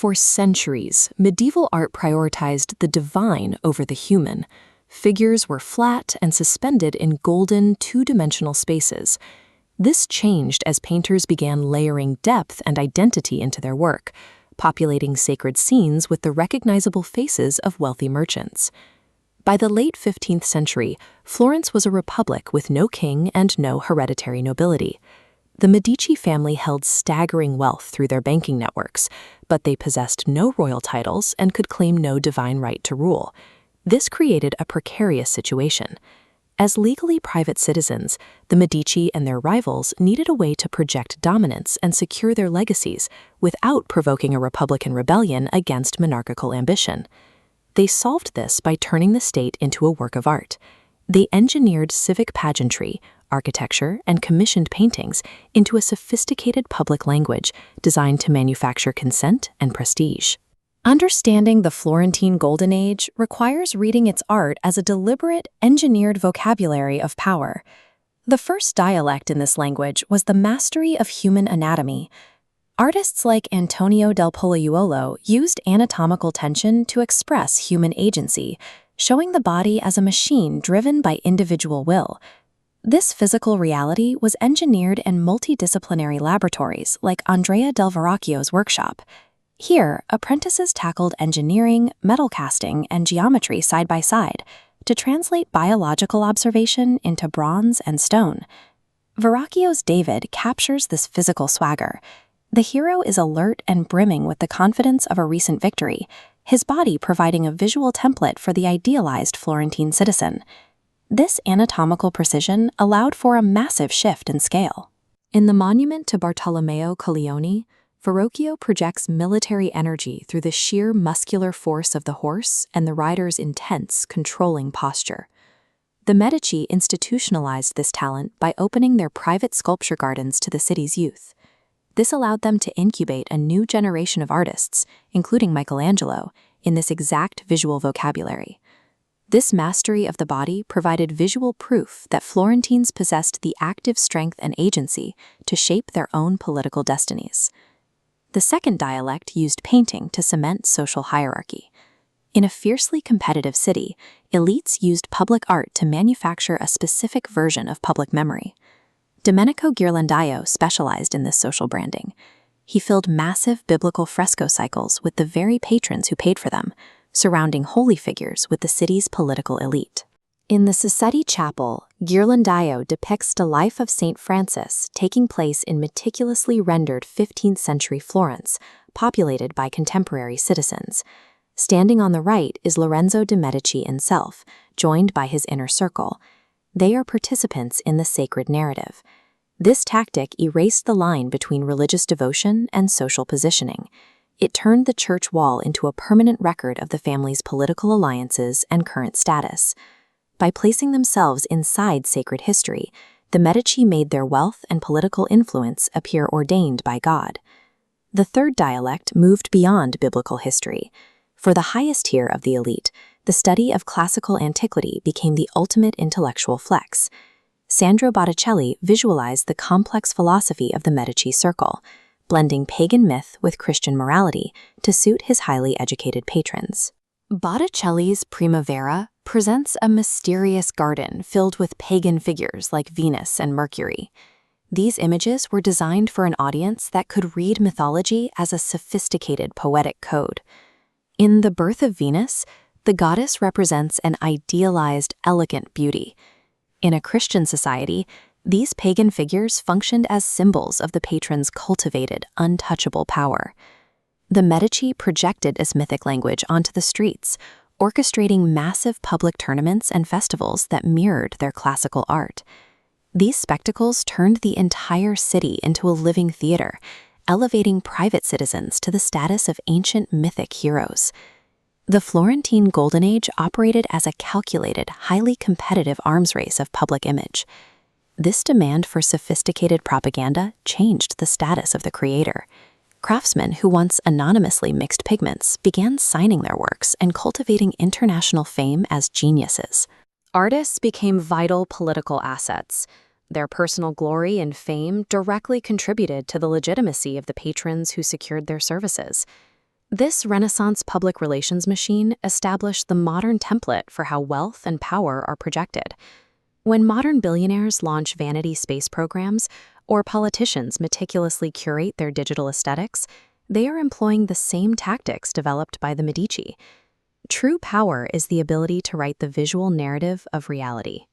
For centuries, medieval art prioritized the divine over the human. Figures were flat and suspended in golden, two-dimensional spaces. This changed as painters began layering depth and identity into their work, populating sacred scenes with the recognizable faces of wealthy merchants. By the late 15th century, Florence was a republic with no king and no hereditary nobility. The Medici family held staggering wealth through their banking networks, but they possessed no royal titles and could claim no divine right to rule. This created a precarious situation. As legally private citizens, the Medici and their rivals needed a way to project dominance and secure their legacies without provoking a republican rebellion against monarchical ambition. They solved this by turning the state into a work of art. They engineered civic pageantry, architecture, and commissioned paintings into a sophisticated public language designed to manufacture consent and prestige. Understanding the Florentine Golden Age requires reading its art as a deliberate, engineered vocabulary of power. The first dialect in this language was the mastery of human anatomy. Artists like Antonio del Pollaiuolo used anatomical tension to express human agency, showing the body as a machine driven by individual will. This physical reality was engineered in multidisciplinary laboratories like Andrea del Verrocchio's workshop. Here, apprentices tackled engineering, metal casting, and geometry side by side to translate biological observation into bronze and stone. Verrocchio's David captures this physical swagger. The hero is alert and brimming with the confidence of a recent victory, his body providing a visual template for the idealized Florentine citizen. This anatomical precision allowed for a massive shift in scale. In the monument to Bartolomeo Colleoni, Verrocchio projects military energy through the sheer muscular force of the horse and the rider's intense, controlling posture. The Medici institutionalized this talent by opening their private sculpture gardens to the city's youth. This allowed them to incubate a new generation of artists, including Michelangelo, in this exact visual vocabulary. This mastery of the body provided visual proof that Florentines possessed the active strength and agency to shape their own political destinies. The second dialect used painting to cement social hierarchy. In a fiercely competitive city, elites used public art to manufacture a specific version of public memory. Domenico Ghirlandaio specialized in this social branding. He filled massive biblical fresco cycles with the very patrons who paid for them, surrounding holy figures with the city's political elite. In the Sassetti Chapel, Ghirlandaio depicts the life of St. Francis taking place in meticulously rendered 15th century Florence, populated by contemporary citizens. Standing on the right is Lorenzo de' Medici himself, joined by his inner circle. They are participants in the sacred narrative. This tactic erased the line between religious devotion and social positioning. It turned the church wall into a permanent record of the family's political alliances and current status. By placing themselves inside sacred history, the Medici made their wealth and political influence appear ordained by God. The third dialect moved beyond biblical history. For the highest tier of the elite, the study of classical antiquity became the ultimate intellectual flex. Sandro Botticelli visualized the complex philosophy of the Medici circle, blending pagan myth with Christian morality to suit his highly educated patrons. Botticelli's Primavera presents a mysterious garden filled with pagan figures like Venus and Mercury. These images were designed for an audience that could read mythology as a sophisticated poetic code. In The Birth of Venus, the goddess represents an idealized, elegant beauty. In a Christian society, these pagan figures functioned as symbols of the patron's cultivated, untouchable power. The Medici projected this mythic language onto the streets, orchestrating massive public tournaments and festivals that mirrored their classical art. These spectacles turned the entire city into a living theater, elevating private citizens to the status of ancient mythic heroes. The Florentine Golden Age operated as a calculated, highly competitive arms race of public image. This demand for sophisticated propaganda changed the status of the creator. Craftsmen who once anonymously mixed pigments began signing their works and cultivating international fame as geniuses. Artists became vital political assets. Their personal glory and fame directly contributed to the legitimacy of the patrons who secured their services. This Renaissance public relations machine established the modern template for how wealth and power are projected. When modern billionaires launch vanity space programs or politicians meticulously curate their digital aesthetics, they are employing the same tactics developed by the Medici. True power is the ability to write the visual narrative of reality.